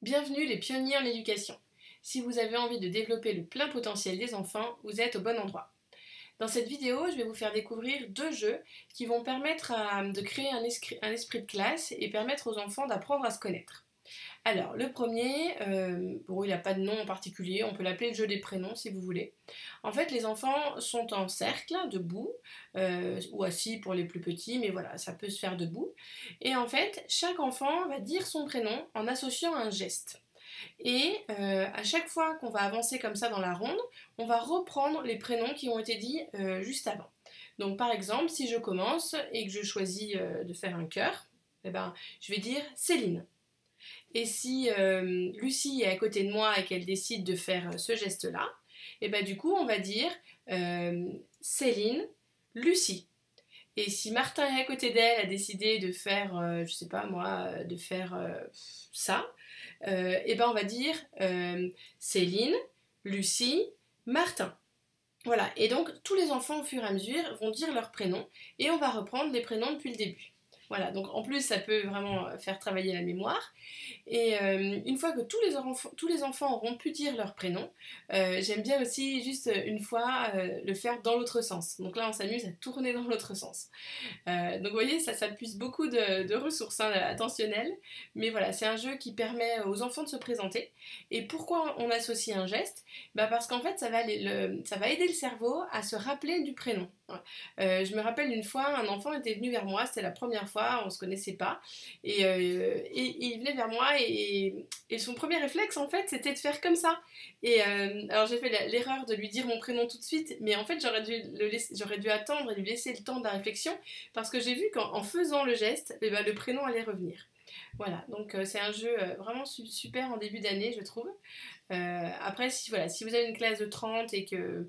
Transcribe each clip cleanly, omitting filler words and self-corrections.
Bienvenue les pionniers en éducation. Si vous avez envie de développer le plein potentiel des enfants, vous êtes au bon endroit. Dans cette vidéo, je vais vous faire découvrir deux jeux qui vont permettre de créer un esprit de classe et permettre aux enfants d'apprendre à se connaître. Alors, le premier, bon, il n'a pas de nom en particulier, on peut l'appeler le jeu des prénoms si vous voulez. En fait, les enfants sont en cercle, debout, ou assis pour les plus petits, mais voilà, ça peut se faire debout. Et en fait, chaque enfant va dire son prénom en associant un geste. Et à chaque fois qu'on va avancer comme ça dans la ronde, on va reprendre les prénoms qui ont été dits juste avant. Donc par exemple, si je commence et que je choisis de faire un cœur, eh ben, je vais dire Céline. Et si Lucie est à côté de moi et qu'elle décide de faire ce geste-là, et ben du coup on va dire Céline, Lucie. Et si Martin est à côté d'elle, a décidé de faire, je sais pas moi, de faire ça, et ben on va dire Céline, Lucie, Martin. Voilà, et donc tous les enfants au fur et à mesure vont dire leur prénom et on va reprendre les prénoms depuis le début. Voilà, donc en plus ça peut vraiment faire travailler la mémoire. Et une fois que tous les enfants auront pu dire leur prénom, j'aime bien aussi juste une fois le faire dans l'autre sens. Donc là on s'amuse à tourner dans l'autre sens. Donc vous voyez, ça puise beaucoup de ressources attentionnelles, mais voilà, c'est un jeu qui permet aux enfants de se présenter. Et pourquoi on associe un geste? Parce qu'en fait, ça va aider le cerveau à se rappeler du prénom. Je me rappelle une fois, un enfant était venu vers moi, c'était la première fois, on se connaissait pas, et il venait vers moi et son premier réflexe en fait c'était de faire comme ça. Et alors j'ai fait l'erreur de lui dire mon prénom tout de suite, mais en fait j'aurais dû attendre et lui laisser le temps de la réflexion parce que j'ai vu qu'en faisant le geste, le prénom allait revenir. Voilà, donc c'est un jeu vraiment super en début d'année, je trouve. Après, si vous avez une classe de 30 et que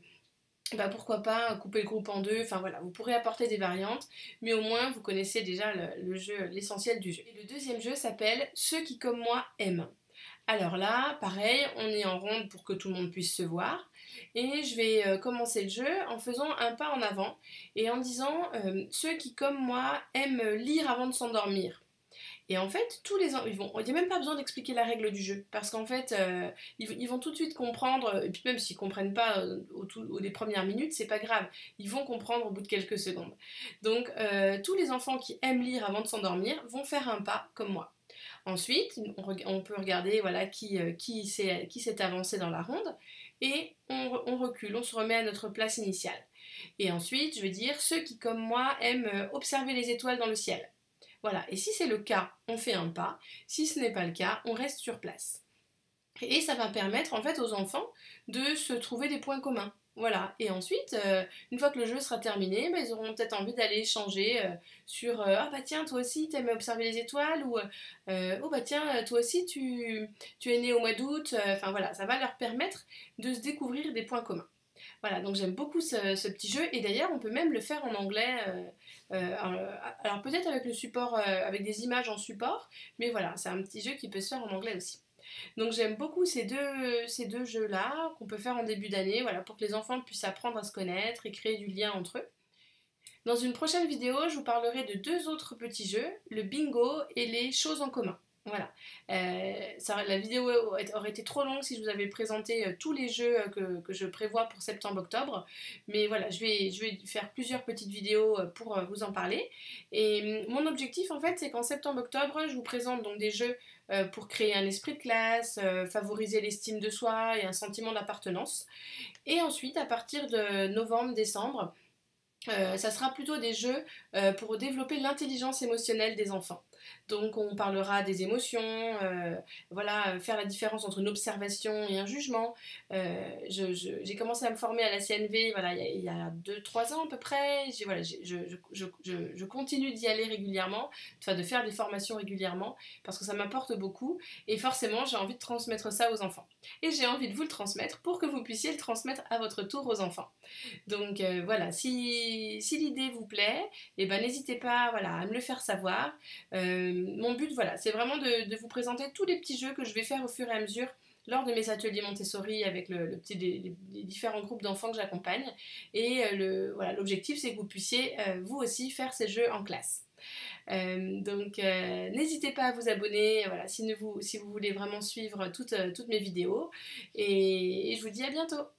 pourquoi pas couper le groupe en deux, enfin voilà, vous pourrez apporter des variantes, mais au moins vous connaissez déjà le jeu, l'essentiel du jeu. Et le deuxième jeu s'appelle Ceux qui comme moi aiment. Alors là, pareil, on est en ronde pour que tout le monde puisse se voir. Et je vais commencer le jeu en faisant un pas en avant et en disant ceux qui, comme moi, aiment lire avant de s'endormir. Et en fait, il n'y a même pas besoin d'expliquer la règle du jeu, parce qu'en fait, ils vont tout de suite comprendre, et puis même s'ils ne comprennent pas les premières minutes, c'est pas grave, ils vont comprendre au bout de quelques secondes. Donc, tous les enfants qui aiment lire avant de s'endormir vont faire un pas comme moi. Ensuite, on peut regarder voilà, qui s'est avancé dans la ronde et on recule, on se remet à notre place initiale. Et ensuite, je vais dire ceux qui, comme moi, aiment observer les étoiles dans le ciel. Voilà, et si c'est le cas, on fait un pas. Si ce n'est pas le cas, on reste sur place. Et ça va permettre en fait aux enfants de se trouver des points communs. Voilà, et ensuite, une fois que le jeu sera terminé, ils auront peut-être envie d'aller échanger sur ah bah tiens, toi aussi t'aimes observer les étoiles, ou oh bah tiens, toi aussi tu es né au mois d'août. Enfin voilà, ça va leur permettre de se découvrir des points communs. Voilà, donc j'aime beaucoup ce petit jeu, et d'ailleurs on peut même le faire en anglais, alors peut-être avec le support, avec des images en support, mais voilà, c'est un petit jeu qui peut se faire en anglais aussi. Donc j'aime beaucoup ces deux jeux-là qu'on peut faire en début d'année, voilà, pour que les enfants puissent apprendre à se connaître et créer du lien entre eux. Dans une prochaine vidéo, je vous parlerai de deux autres petits jeux, le bingo et les choses en commun. Voilà. La vidéo aurait été trop longue si je vous avais présenté tous les jeux que je prévois pour septembre-octobre. Mais voilà, je vais faire plusieurs petites vidéos pour vous en parler. Et mon objectif, en fait, c'est qu'en septembre-octobre, je vous présente donc des jeux pour créer un esprit de classe, favoriser l'estime de soi et un sentiment d'appartenance. Et ensuite, à partir de novembre-décembre, ça sera plutôt des jeux pour développer l'intelligence émotionnelle des enfants. Donc on parlera des émotions, voilà, faire la différence entre une observation et un jugement. J'ai commencé à me former à la CNV voilà, il y a 2-3 ans à peu près. Je continue d'y aller régulièrement, enfin de faire des formations régulièrement, parce que ça m'apporte beaucoup, et forcément j'ai envie de transmettre ça aux enfants. Et j'ai envie de vous le transmettre pour que vous puissiez le transmettre à votre tour aux enfants. Donc voilà, si l'idée vous plaît, n'hésitez pas voilà, à me le faire savoir. Mon but, voilà, c'est vraiment de vous présenter tous les petits jeux que je vais faire au fur et à mesure lors de mes ateliers Montessori avec les différents groupes d'enfants que j'accompagne. Et voilà, l'objectif, c'est que vous puissiez vous aussi faire ces jeux en classe. N'hésitez pas à vous abonner, voilà, si vous voulez vraiment suivre toutes mes vidéos. Et je vous dis à bientôt.